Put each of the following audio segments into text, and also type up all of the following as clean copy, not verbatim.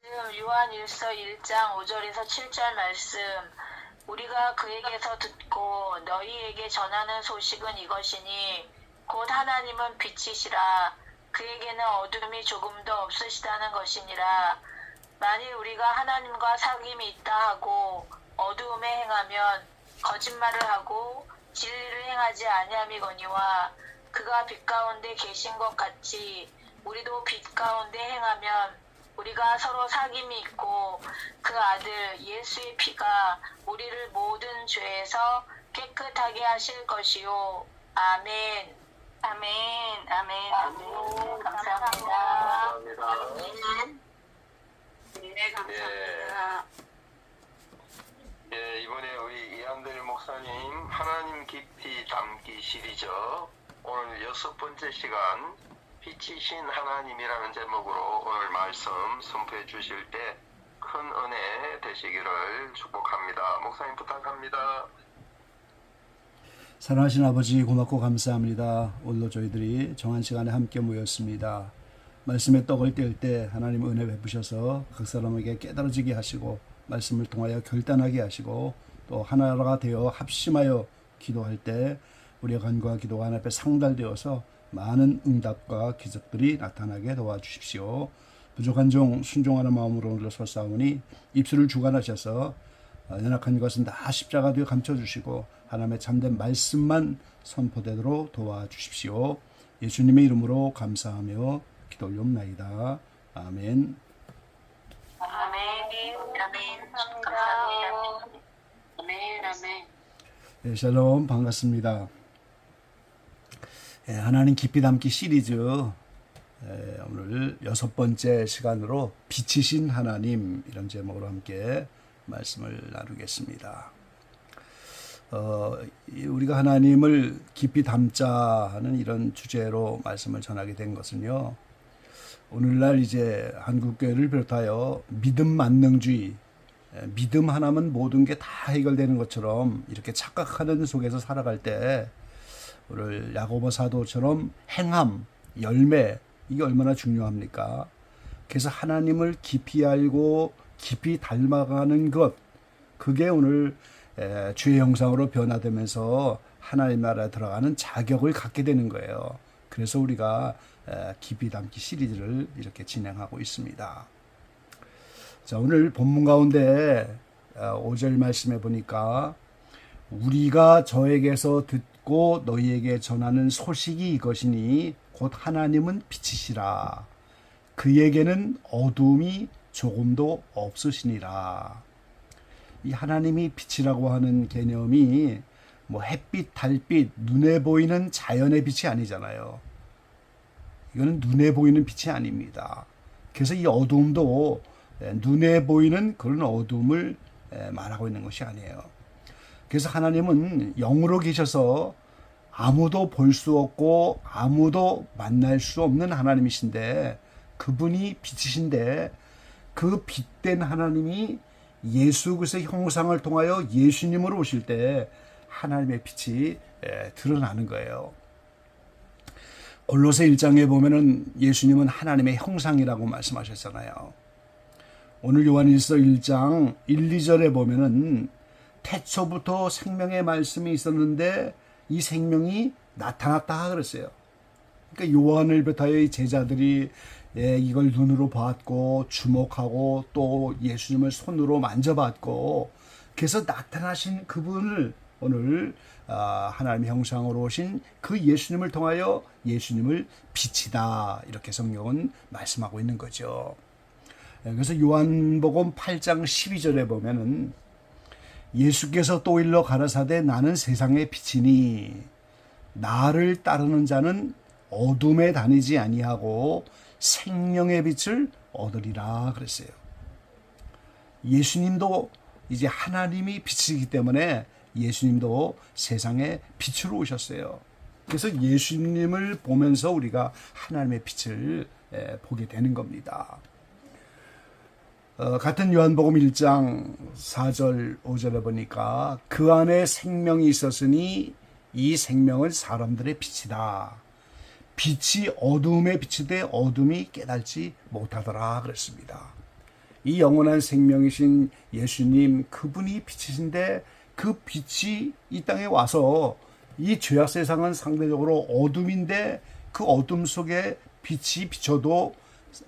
요한일서 1장 5절에서 7절 말씀. 우리가 그에게서 듣고 너희에게 전하는 소식은 이것이니 곧 하나님은 빛이시라. 그에게는 어둠이 조금도 없으시다는 것이니라. 만일 우리가 하나님과 사귐이 있다 하고 어두움에 행하면 거짓말을 하고 진리를 행하지 아니함이거니와 그가 빛 가운데 계신 것 같이 우리도 빛 가운데 행하면 우리가 서로 사귐이 있고 그 아들 예수의 피가 우리를 모든 죄에서 깨끗하게 하실 것이요. 아멘. 아멘. 아멘. 아멘. 감사합니다. 아멘. 네, 감사합니다. 예, 이번에 우리 이한들 목사님 하나님 깊이 담기 시리즈 오늘 6번째 시간 빛이신 하나님이라는 제목으로 오늘 말씀 선포해 주실 때 큰 은혜 되시기를 축복합니다. 목사님 부탁합니다. 사랑하신 아버지 고맙고 감사합니다. 오늘도 저희들이 정한 시간에 함께 모였습니다. 말씀의 떡을 뗄 때 하나님 은혜 베푸셔서 각 사람에게 깨달아지게 하시고 말씀을 통하여 결단하게 하시고 또 하나가 되어 합심하여 기도할 때 우리의 간구와 기도가 하나님 앞에 상달되어서 많은 응답과 기적들이 나타나게 도와주십시오. 부족한 종 순종하는 마음으로 오늘도 설사오니 입술을 주관하셔서 연약한 것은 다 십자가 뒤에 감춰주시고 하나님의 참된 말씀만 선포되도록 도와주십시오. 예수님의 이름으로 감사하며 기도 올려옵나이다. 아멘. 아멘. 아멘. 감사합니다. 아멘. 아멘. 네, 샬롬 반갑습니다. 하나님 깊이 담기 시리즈 오늘 6번째 시간으로 빛이신 하나님 이런 제목으로 함께 말씀을 나누겠습니다. 우리가 하나님을 깊이 담자 하는 이런 주제로 말씀을 전하게 된 것은요. 오늘날 이제 한국교회를 비롯하여 믿음 만능주의, 믿음 하나면 모든 게 다 해결되는 것처럼 이렇게 착각하는 속에서 살아갈 때 오늘 야고보 사도처럼 행함, 열매 이게 얼마나 중요합니까? 그래서 하나님을 깊이 알고 깊이 닮아가는 것 그게 오늘 주의 형상으로 변화되면서 하나님 나라에 들어가는 자격을 갖게 되는 거예요. 그래서 우리가 깊이 담기 시리즈를 이렇게 진행하고 있습니다. 자, 오늘 본문 가운데 5절 말씀해 보니까 우리가 저에게서 듣고 너희에게 전하는 소식이 이것이니 곧 하나님은 빛이시라. 그에게는 어둠이 조금도 없으시니라. 이 하나님이 빛이라고 하는 개념이 뭐 햇빛, 달빛, 눈에 보이는 자연의 빛이 아니잖아요. 이거는 눈에 보이는 빛이 아닙니다. 그래서 이 어둠도 눈에 보이는 그런 어둠을 말하고 있는 것이 아니에요. 그래서 하나님은 영으로 계셔서 아무도 볼 수 없고 아무도 만날 수 없는 하나님이신데 그분이 빛이신데 그 빛된 하나님이 예수 그리스도의 형상을 통하여 예수님으로 오실 때 하나님의 빛이 드러나는 거예요. 골로새 1장에 보면은 예수님은 하나님의 형상이라고 말씀하셨잖아요. 오늘 요한일서 1장 1, 2절에 보면은 태초부터 생명의 말씀이 있었는데 이 생명이 나타났다 그랬어요. 그러니까 요한을 비롯하여 이 제자들이 이걸 눈으로 봤고 주목하고 또 예수님을 손으로 만져봤고 그래서 나타나신 그분을 오늘 하나님의 형상으로 오신 그 예수님을 통하여 예수님을 빛이다 이렇게 성경은 말씀하고 있는 거죠. 그래서 요한복음 8장 12절에 보면은 예수께서 또 일러 가라사대 나는 세상의 빛이니 나를 따르는 자는 어둠에 다니지 아니하고 생명의 빛을 얻으리라 그랬어요. 예수님도 이제 하나님이 빛이기 때문에 예수님도 세상에 빛으로 오셨어요. 그래서 예수님을 보면서 우리가 하나님의 빛을 보게 되는 겁니다. 같은 요한복음 1장 4절 5절에 보니까 그 안에 생명이 있었으니 이 생명은 사람들의 빛이다. 빛이 어둠에 비치되 어둠이 깨달지 못하더라 그랬습니다. 이 영원한 생명이신 예수님, 그분이 빛이신데 그 빛이 이 땅에 와서 이 죄악 세상은 상대적으로 어둠인데 그 어둠 속에 빛이 비춰도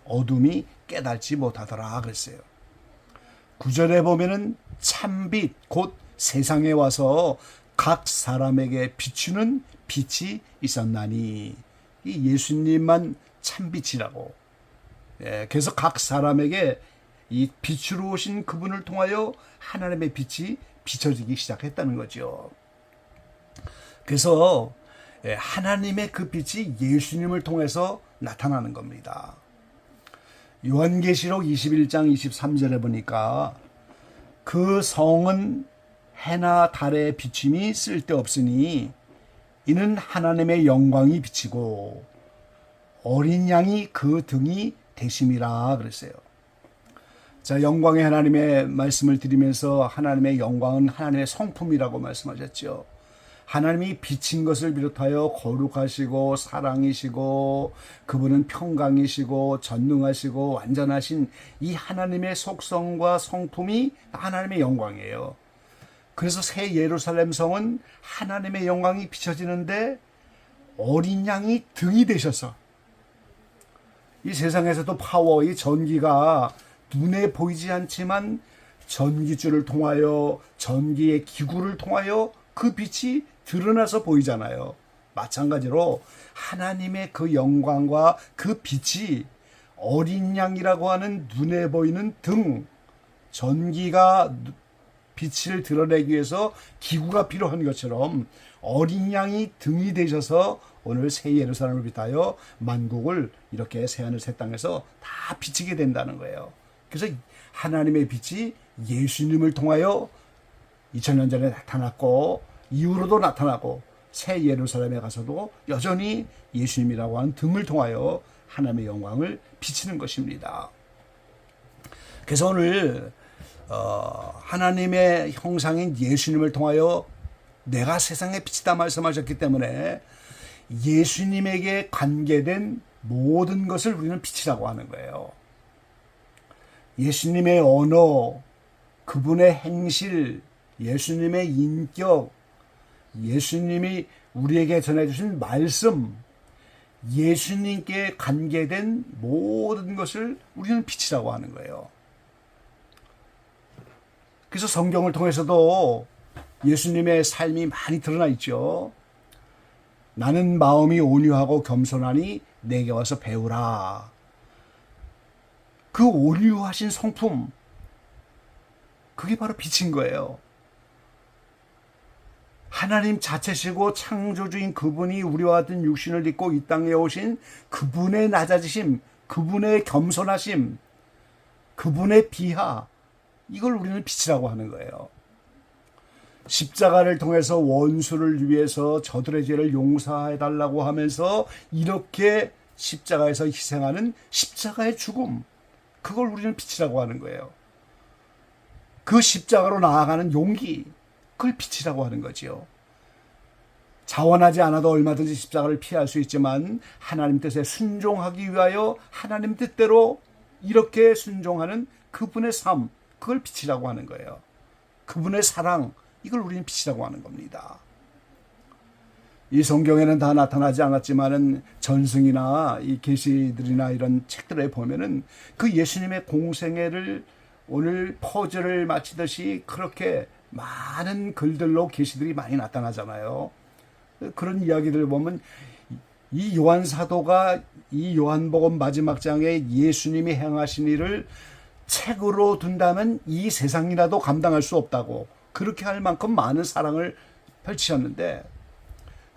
어둠이 깨닫지 못하더라 그랬어요. 9절에 보면은 참빛 곧 세상에 와서 각 사람에게 비추는 빛이 있었나니, 이 예수님만 참빛이라고. 그래서 각 사람에게 이 빛으로 오신 그분을 통하여 하나님의 빛이 비춰지기 시작했다는 거죠. 그래서 하나님의 그 빛이 예수님을 통해서 나타나는 겁니다. 요한계시록 21장 23절에 보니까 그 성은 해나 달의 비침이 쓸데없으니 이는 하나님의 영광이 비치고 어린 양이 그 등이 되심이라 그랬어요. 자, 영광의 하나님의 말씀을 드리면서 하나님의 영광은 하나님의 성품이라고 말씀하셨죠. 하나님이 비친 것을 비롯하여 거룩하시고 사랑이시고 그분은 평강이시고 전능하시고 완전하신 이 하나님의 속성과 성품이 하나님의 영광이에요. 그래서 새 예루살렘 성은 하나님의 영광이 비춰지는데 어린 양이 등이 되셔서, 이 세상에서도 파워, 이 전기가 눈에 보이지 않지만 전기줄을 통하여, 전기의 기구를 통하여 그 빛이 드러나서 보이잖아요. 마찬가지로 하나님의 그 영광과 그 빛이 어린 양이라고 하는 눈에 보이는 등, 전기가 빛을 드러내기 위해서 기구가 필요한 것처럼 어린 양이 등이 되셔서 오늘 새 예루살렘을 비롯하여 만국을 이렇게 새하늘 새 땅에서 다 비치게 된다는 거예요. 그래서 하나님의 빛이 예수님을 통하여 2000년 전에 나타났고 이후로도 나타나고 새 예루살렘에 가서도 여전히 예수님이라고 하는 등을 통하여 하나님의 영광을 비치는 것입니다. 그래서 오늘 하나님의 형상인 예수님을 통하여 내가 세상의 빛이다 말씀하셨기 때문에 예수님에게 관계된 모든 것을 우리는 빛이라고 하는 거예요. 예수님의 언어, 그분의 행실, 예수님의 인격, 예수님이 우리에게 전해주신 말씀, 예수님께 관계된 모든 것을 우리는 빛이라고 하는 거예요. 그래서 성경을 통해서도 예수님의 삶이 많이 드러나 있죠. 나는 마음이 온유하고 겸손하니 내게 와서 배우라. 그 온유하신 성품, 그게 바로 빛인 거예요. 하나님 자체시고 창조주인 그분이 우리와 같은 육신을 입고 이 땅에 오신 그분의 낮아지심, 그분의 겸손하심, 그분의 비하, 이걸 우리는 빛이라고 하는 거예요. 십자가를 통해서 원수를 위해서 저들의 죄를 용서해달라고 하면서 이렇게 십자가에서 희생하는 십자가의 죽음, 그걸 우리는 빛이라고 하는 거예요. 그 십자가로 나아가는 용기, 그걸 빛이라고 하는 거지요. 자원하지 않아도 얼마든지 십자가를 피할 수 있지만 하나님 뜻에 순종하기 위하여 하나님 뜻대로 이렇게 순종하는 그분의 삶, 그걸 빛이라고 하는 거예요. 그분의 사랑, 이걸 우리는 빛이라고 하는 겁니다. 이 성경에는 다 나타나지 않았지만은 전승이나 이 계시들이나 이런 책들에 보면은 그 예수님의 공생애를 오늘 퍼즐을 마치듯이 그렇게 많은 글들로 계시들이 많이 나타나잖아요. 그런 이야기들을 보면 이 요한 사도가 이 요한복음 마지막 장에 예수님이 행하신 일을 책으로 둔다면 이 세상이라도 감당할 수 없다고, 그렇게 할 만큼 많은 사랑을 펼치셨는데,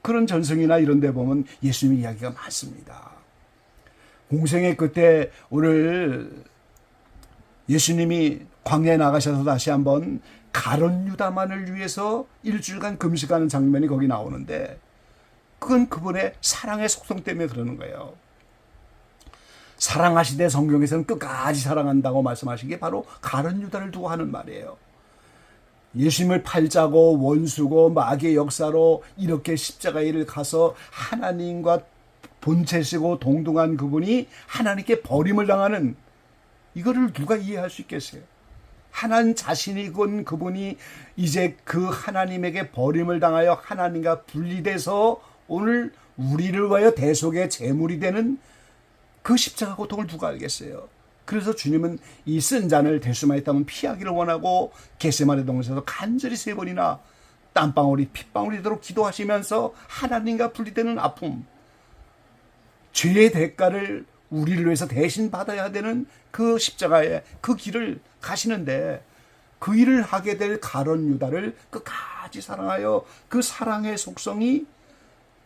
그런 전승이나 이런 데 보면 예수님 이야기가 많습니다. 공생의 끝에 오늘 예수님이 광야에 나가셔서 다시 한번 가룟 유다만을 위해서 일주일간 금식하는 장면이 거기 나오는데, 그건 그분의 사랑의 속성 때문에 그러는 거예요. 사랑하시되 성경에서는 끝까지 사랑한다고 말씀하신 게 바로 가룟 유다를 두고 하는 말이에요. 예수님을 팔자고 원수고 마귀의 역사로 이렇게 십자가의 일을 가서 하나님과 본체시고 동등한 그분이 하나님께 버림을 당하는 이거를 누가 이해할 수 있겠어요? 하나님 자신이군 그분이 이제 그 하나님에게 버림을 당하여 하나님과 분리돼서 오늘 우리를 위하여 대속의 제물이 되는 그 십자가 고통을 누가 알겠어요? 그래서 주님은 이 쓴 잔을 대수만 있다면 피하기를 원하고 겟세마네 동산에서 간절히 3번이나 땀방울이 핏방울이 되도록 기도하시면서 하나님과 분리되는 아픔, 죄의 대가를 우리를 위해서 대신 받아야 되는 그 십자가의 그 길을 가시는데 그 일을 하게 될 가룟 유다를 끝까지 사랑하여 그 사랑의 속성이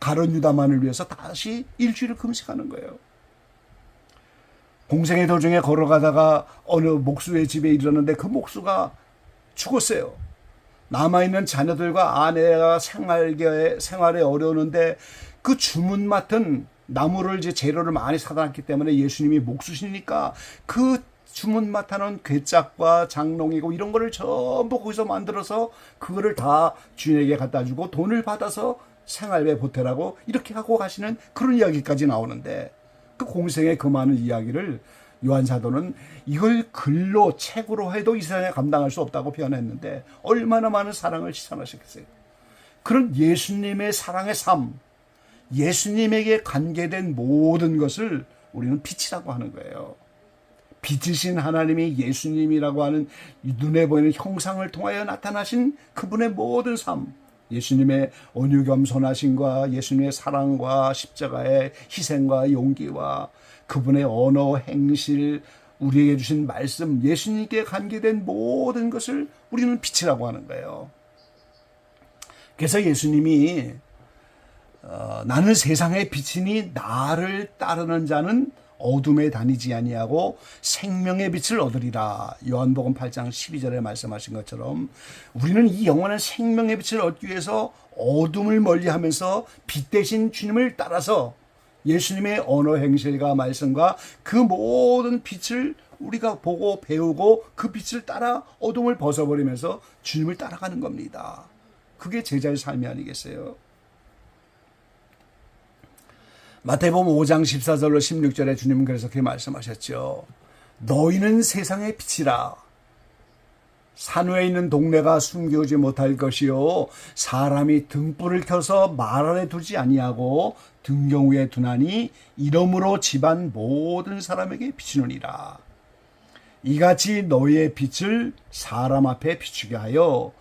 가룟 유다만을 위해서 다시 일주일을 금식하는 거예요. 공생의 도중에 걸어가다가 어느 목수의 집에 이르렀는데 그 목수가 죽었어요. 남아있는 자녀들과 아내가 생활에 어려우는데 그 주문 맡은 나무를 이제 재료를 많이 사다 놨기 때문에 예수님이 목수시니까 그 주문 맡아놓은 괴짝과 장롱이고 이런 거를 전부 거기서 만들어서 그거를 다 주인에게 갖다 주고 돈을 받아서 생활비 보태라고 이렇게 하고 가시는 그런 이야기까지 나오는데 그 공생의 그 많은 이야기를 요한 사도는 이걸 글로 책으로 해도 이 세상에 감당할 수 없다고 표현했는데 얼마나 많은 사랑을 시선하셨겠어요. 그런 예수님의 사랑의 삶, 예수님에게 관계된 모든 것을 우리는 빛이라고 하는 거예요. 빛이신 하나님이 예수님이라고 하는 눈에 보이는 형상을 통하여 나타나신 그분의 모든 삶, 예수님의 온유 겸손하심과 예수님의 사랑과 십자가의 희생과 용기와 그분의 언어, 행실, 우리에게 주신 말씀, 예수님께 관계된 모든 것을 우리는 빛이라고 하는 거예요. 그래서 예수님이 나는 세상의 빛이니 나를 따르는 자는 어둠에 다니지 아니하고 생명의 빛을 얻으리라. 요한복음 8장 12절에 말씀하신 것처럼 우리는 이 영원한 생명의 빛을 얻기 위해서 어둠을 멀리하면서 빛 대신 주님을 따라서 예수님의 언어 행실과 말씀과 그 모든 빛을 우리가 보고 배우고 그 빛을 따라 어둠을 벗어버리면서 주님을 따라가는 겁니다. 그게 제자의 삶이 아니겠어요? 마태복음 5장 14절로 16절에 주님은 그래서 그렇게 말씀하셨죠. 너희는 세상의 빛이라. 산 위에 있는 동네가 숨겨오지 못할 것이요 사람이 등불을 켜서 말 아래 두지 아니하고 등경 위에 두나니 이러므로 집안 모든 사람에게 비추느니라. 이같이 너희의 빛을 사람 앞에 비추게 하여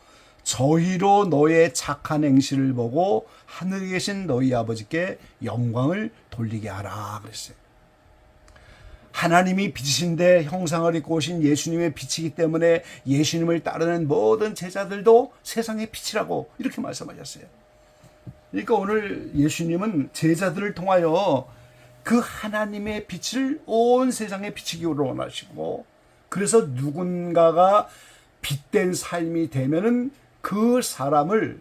저희로 너의 착한 행실을 보고 하늘에 계신 너희 아버지께 영광을 돌리게 하라 그랬어요. 하나님이 빛이신데 형상을 입고 오신 예수님의 빛이기 때문에 예수님을 따르는 모든 제자들도 세상의 빛이라고 이렇게 말씀하셨어요. 그러니까 오늘 예수님은 제자들을 통하여 그 하나님의 빛을 온 세상에 비치기를 원하시고 그래서 누군가가 빛된 삶이 되면은 그 사람을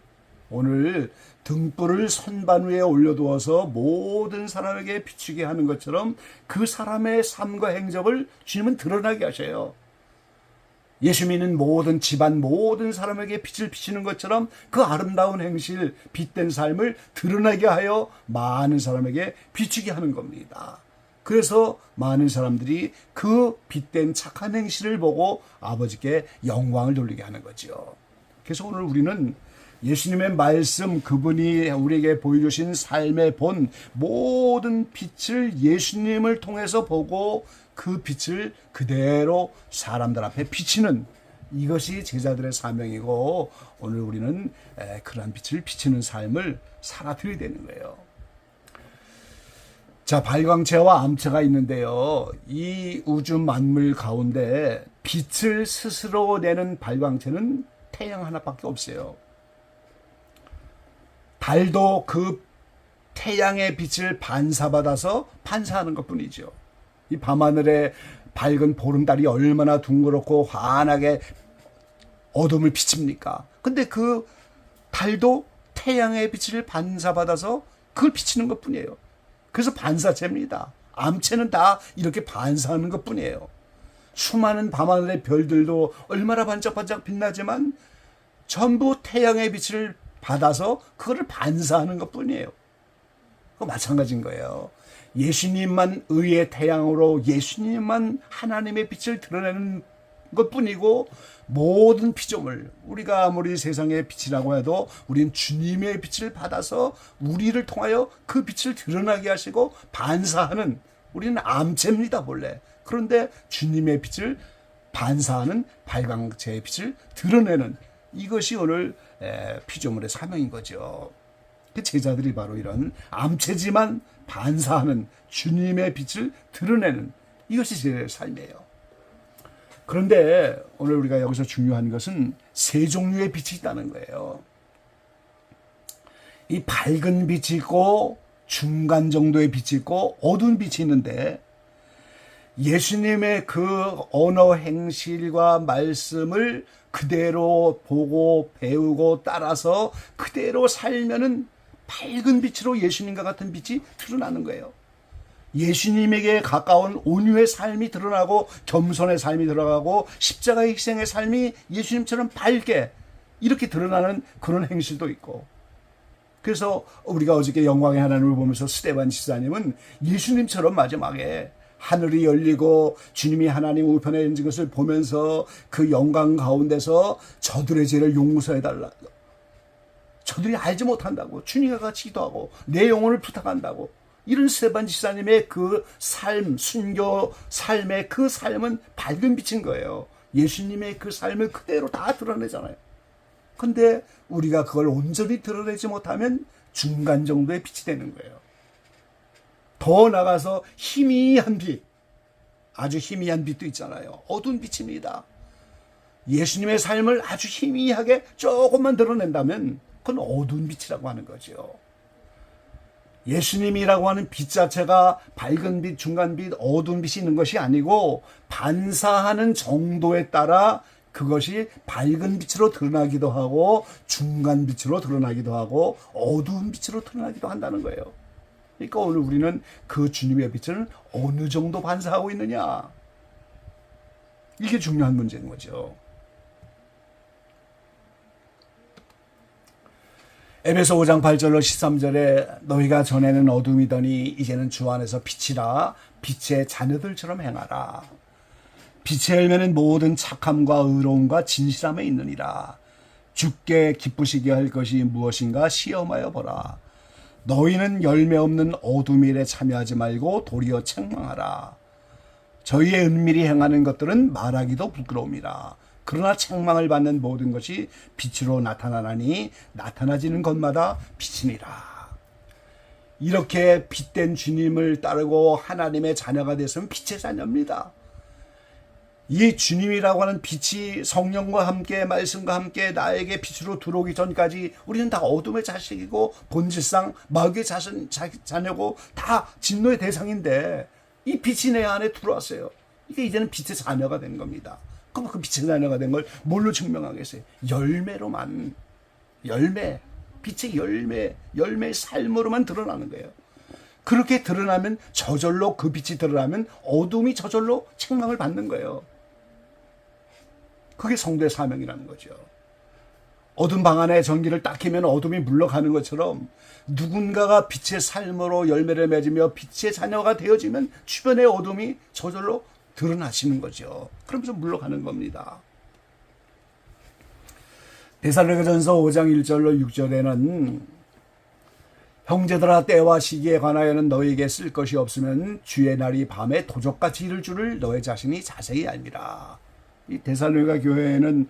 오늘 등불을 선반 위에 올려두어서 모든 사람에게 비추게 하는 것처럼 그 사람의 삶과 행적을 주님은 드러나게 하셔요. 예수 믿는 모든 집안 모든 사람에게 빛을 비치는 것처럼 그 아름다운 행실 빛된 삶을 드러나게 하여 많은 사람에게 비추게 하는 겁니다. 그래서 많은 사람들이 그 빛된 착한 행실을 보고 아버지께 영광을 돌리게 하는 거죠. 그래서 오늘 우리는 예수님의 말씀, 그분이 우리에게 보여주신 삶의 본 모든 빛을 예수님을 통해서 보고 그 빛을 그대로 사람들 앞에 비치는 이것이 제자들의 사명이고 오늘 우리는 그러한 빛을 비치는 삶을 살아드려야 되는 거예요. 자, 발광체와 암체가 있는데요. 이 우주 만물 가운데 빛을 스스로 내는 발광체는 태양 하나밖에 없어요. 달도 그 태양의 빛을 반사받아서 반사하는 것뿐이죠. 이 밤하늘에 밝은 보름달이 얼마나 둥그렇고 환하게 어둠을 비칩니까? 근데 그 달도 태양의 빛을 반사받아서 그걸 비치는 것뿐이에요. 그래서 반사체입니다. 암체는 다 이렇게 반사하는 것뿐이에요. 수많은 밤하늘의 별들도 얼마나 반짝반짝 빛나지만 전부 태양의 빛을 받아서 그거를 반사하는 것뿐이에요. 그거 마찬가지인 거예요. 예수님만 의의 태양으로 예수님만 하나님의 빛을 드러내는 것뿐이고 모든 피조물, 우리가 아무리 세상의 빛이라고 해도 우리는 주님의 빛을 받아서 우리를 통하여 그 빛을 드러나게 하시고 반사하는, 우리는 암체입니다 본래. 그런데 주님의 빛을 반사하는 발광체의 빛을 드러내는, 이것이 오늘 피조물의 사명인 거죠. 그 제자들이 바로 이런 암체지만 반사하는 주님의 빛을 드러내는, 이것이 제 삶이에요. 그런데 오늘 우리가 여기서 중요한 것은 세 종류의 빛이 있다는 거예요. 이 밝은 빛이 있고 중간 정도의 빛이 있고 어두운 빛이 있는데, 예수님의 그 언어 행실과 말씀을 그대로 보고 배우고 따라서 그대로 살면은 밝은 빛으로 예수님과 같은 빛이 드러나는 거예요. 예수님에게 가까운 온유의 삶이 드러나고 겸손의 삶이 들어가고 십자가의 희생의 삶이 예수님처럼 밝게 이렇게 드러나는 그런 행실도 있고, 그래서 우리가 어저께 영광의 하나님을 보면서 스데반 집사님은 예수님처럼 마지막에 하늘이 열리고 주님이 하나님 우편에 앉은 것을 보면서 그 영광 가운데서 저들의 죄를 용서해달라, 저들이 알지 못한다고 주님과 같이 기도하고 내 영혼을 부탁한다고, 이런 스데반 집사님의 그 삶, 순교 삶의 그 삶은 밝은 빛인 거예요. 예수님의 그 삶을 그대로 다 드러내잖아요. 근데 우리가 그걸 온전히 드러내지 못하면 중간 정도의 빛이 되는 거예요. 더 나가서 희미한 빛, 아주 희미한 빛도 있잖아요. 어두운 빛입니다. 예수님의 삶을 아주 희미하게 조금만 드러낸다면 그건 어두운 빛이라고 하는 거죠. 예수님이라고 하는 빛 자체가 밝은 빛, 중간 빛, 어두운 빛이 있는 것이 아니고 반사하는 정도에 따라 그것이 밝은 빛으로 드러나기도 하고 중간 빛으로 드러나기도 하고 어두운 빛으로 드러나기도 한다는 거예요. 그러니까 오늘 우리는 그 주님의 빛을 어느 정도 반사하고 있느냐, 이게 중요한 문제인 거죠. 에베소 5장 8절로 13절에 너희가 전에는 어둠이더니 이제는 주 안에서 빛이라, 빛의 자녀들처럼 행하라. 빛의 열매는 모든 착함과 의로움과 진실함에 있느니라. 주께 기쁘시게 할 것이 무엇인가 시험하여 보라. 너희는 열매 없는 어둠 일에 참여하지 말고 도리어 책망하라. 저희의 은밀히 행하는 것들은 말하기도 부끄러움이라. 그러나 책망을 받는 모든 것이 빛으로 나타나나니 나타나지는 것마다 빛이니라. 이렇게 빛된 주님을 따르고 하나님의 자녀가 됐으면 빛의 자녀입니다. 이 주님이라고 하는 빛이 성령과 함께 말씀과 함께 나에게 빛으로 들어오기 전까지 우리는 다 어둠의 자식이고 본질상 마귀의 자녀고 다 진노의 대상인데, 이 빛이 내 안에 들어왔어요. 이게 이제는 빛의 자녀가 된 겁니다. 그럼 그 빛의 자녀가 된 걸 뭘로 증명하겠어요? 열매로만, 열매, 빛의 열매의 삶으로만 드러나는 거예요. 그렇게 드러나면, 저절로 그 빛이 드러나면 어둠이 저절로 책망을 받는 거예요. 그게 성도의 사명이라는 거죠. 어두운 방 안에 전기를 딱 켜면 어둠이 물러가는 것처럼 누군가가 빛의 삶으로 열매를 맺으며 빛의 자녀가 되어지면 주변의 어둠이 저절로 드러나시는 거죠. 그러면서 물러가는 겁니다. 데살로니가전서 5장 1절로 6절에는 형제들아, 때와 시기에 관하여는 너희에게 쓸 것이 없으면 주의 날이 밤에 도적같이 이를 줄을 너희 자신이 자세히 알미라. 이 데살로니가 교회는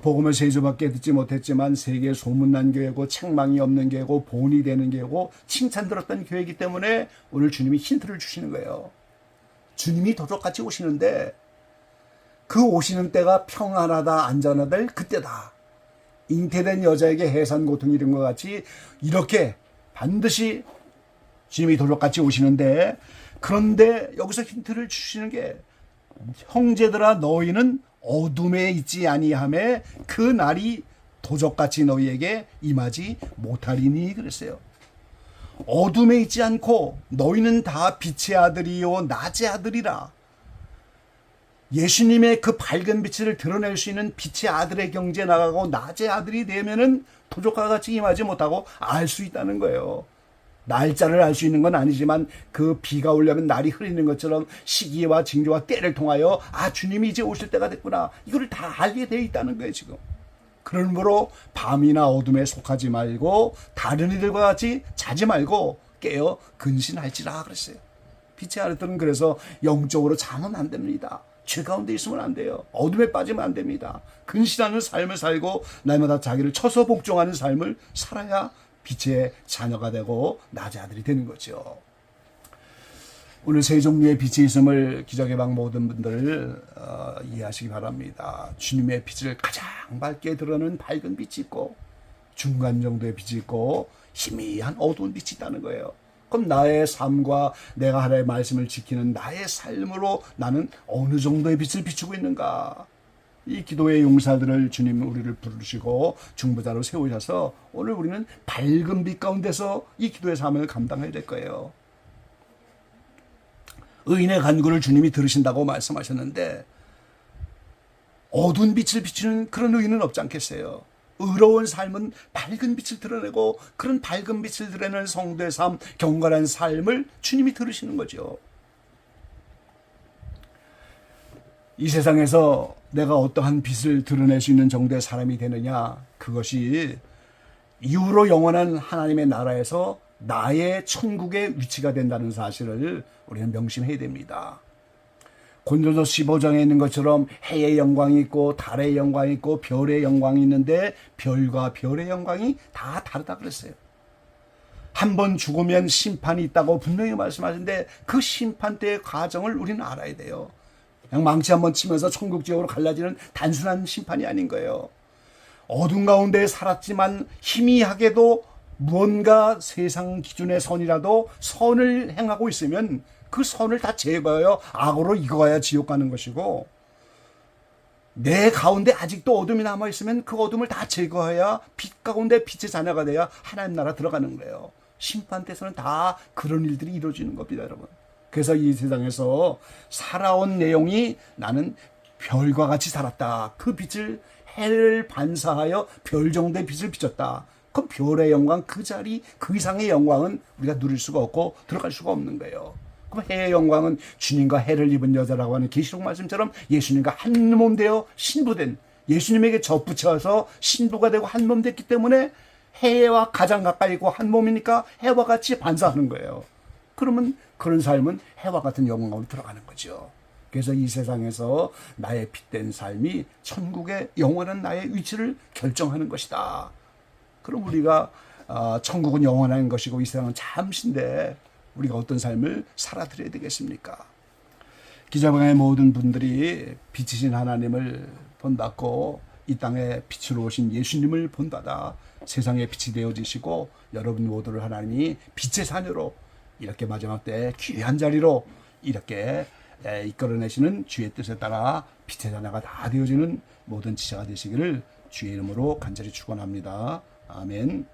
복음을 세 주밖에 듣지 못했지만 세계 소문난 교회고 책망이 없는 교회고 본이 되는 교회고 칭찬 들었던 교회이기 때문에 오늘 주님이 힌트를 주시는 거예요. 주님이 도적같이 오시는데 그 오시는 때가 평안하다 안전하다 그때다. 잉태된 여자에게 해산 고통이 이런 것 같이 이렇게 반드시 주님이 도적같이 오시는데, 그런데 여기서 힌트를 주시는 게 형제들아 너희는 어둠에 있지 아니하매 그 날이 도적같이 너희에게 임하지 못하리니 그랬어요. 어둠에 있지 않고 너희는 다 빛의 아들이요 낮의 아들이라. 예수님의 그 밝은 빛을 드러낼 수 있는 빛의 아들의 경지에 나가고 낮의 아들이 되면은 도적과 같이 임하지 못하고 알 수 있다는 거예요. 날짜를 알 수 있는 건 아니지만 그 비가 오려면 날이 흐리는 것처럼 시기와 징조와 때를 통하여 주님이 이제 오실 때가 됐구나. 이거를 다 알게 돼 있다는 거예요 지금. 그러므로 밤이나 어둠에 속하지 말고 다른 이들과 같이 자지 말고 깨어 근신할지라 그랬어요. 빛의 아들들은 그래서 영적으로 자면 안 됩니다. 죄 가운데 있으면 안 돼요. 어둠에 빠지면 안 됩니다. 근신하는 삶을 살고 날마다 자기를 쳐서 복종하는 삶을 살아야 빛의 자녀가 되고 낮의 아들이 되는 거죠. 오늘 세 종류의 빛이 있음을 기적의 방 모든 분들 이해하시기 바랍니다. 주님의 빛을 가장 밝게 드러내는 밝은 빛이 있고 중간 정도의 빛이 있고 희미한 어두운 빛이 있다는 거예요. 그럼 나의 삶과 내가 하나님의 말씀을 지키는 나의 삶으로 나는 어느 정도의 빛을 비추고 있는가? 이 기도의 용사들을 주님 우리를 부르시고 중보자로 세우셔서 오늘 우리는 밝은 빛 가운데서 이 기도의 삶을 감당해야 될 거예요. 의인의 간구를 주님이 들으신다고 말씀하셨는데 어두운 빛을 비추는 그런 의인은 없지 않겠어요? 의로운 삶은 밝은 빛을 드러내고 그런 밝은 빛을 드러내는 성도의 삶, 경건한 삶을 주님이 들으시는 거죠. 이 세상에서 내가 어떠한 빛을 드러낼 수 있는 정도의 사람이 되느냐, 그것이 이후로 영원한 하나님의 나라에서 나의 천국의 위치가 된다는 사실을 우리는 명심해야 됩니다. 고린도서 15장에 있는 것처럼 해의 영광이 있고 달의 영광이 있고 별의 영광이 있는데 별과 별의 영광이 다 다르다 그랬어요. 한 번 죽으면 심판이 있다고 분명히 말씀하시는데 그 심판 때의 과정을 우리는 알아야 돼요. 그냥 망치 한번 치면서 천국 지옥으로 갈라지는 단순한 심판이 아닌 거예요. 어둠 가운데 살았지만 희미하게도 무언가 세상 기준의 선이라도 선을 행하고 있으면 그 선을 다 제거하여 악으로 익어야 지옥 가는 것이고, 내 가운데 아직도 어둠이 남아있으면 그 어둠을 다 제거해야 빛 가운데 빛의 자녀가 돼야 하나님 나라 들어가는 거예요. 심판 때에서는 다 그런 일들이 이루어지는 겁니다, 여러분. 그래서 이 세상에서 살아온 내용이 나는 별과 같이 살았다. 그 빛을 해를 반사하여 별 정도의 빛을 비췄다. 그럼 별의 영광, 그 자리, 그 이상의 영광은 우리가 누릴 수가 없고 들어갈 수가 없는 거예요. 그럼 해의 영광은 주님과 해를 입은 여자라고 하는 계시록 말씀처럼 예수님과 한 몸 되어 신부된, 예수님에게 접붙여서 신부가 되고 한 몸 됐기 때문에 해와 가장 가까이 있고 한 몸이니까 해와 같이 반사하는 거예요. 그러면 그런 삶은 해와 같은 영광으로 들어가는 거죠. 그래서 이 세상에서 나의 빛된 삶이 천국의 영원한 나의 위치를 결정하는 것이다. 그럼 우리가 천국은 영원한 것이고 이 세상은 잠시인데 우리가 어떤 삶을 살아드려야 되겠습니까? 기자방의 모든 분들이 빛이신 하나님을 본받고 이 땅에 빛으로 오신 예수님을 본받아 세상의 빛이 되어지시고 여러분 모두를 하나님이 빛의 자녀로 이렇게 마지막 때 귀한 자리로 이렇게 이끌어내시는 주의 뜻에 따라 빛의 자녀가 다 되어지는 모든 지체가 되시기를 주의 이름으로 간절히 축원합니다. 아멘.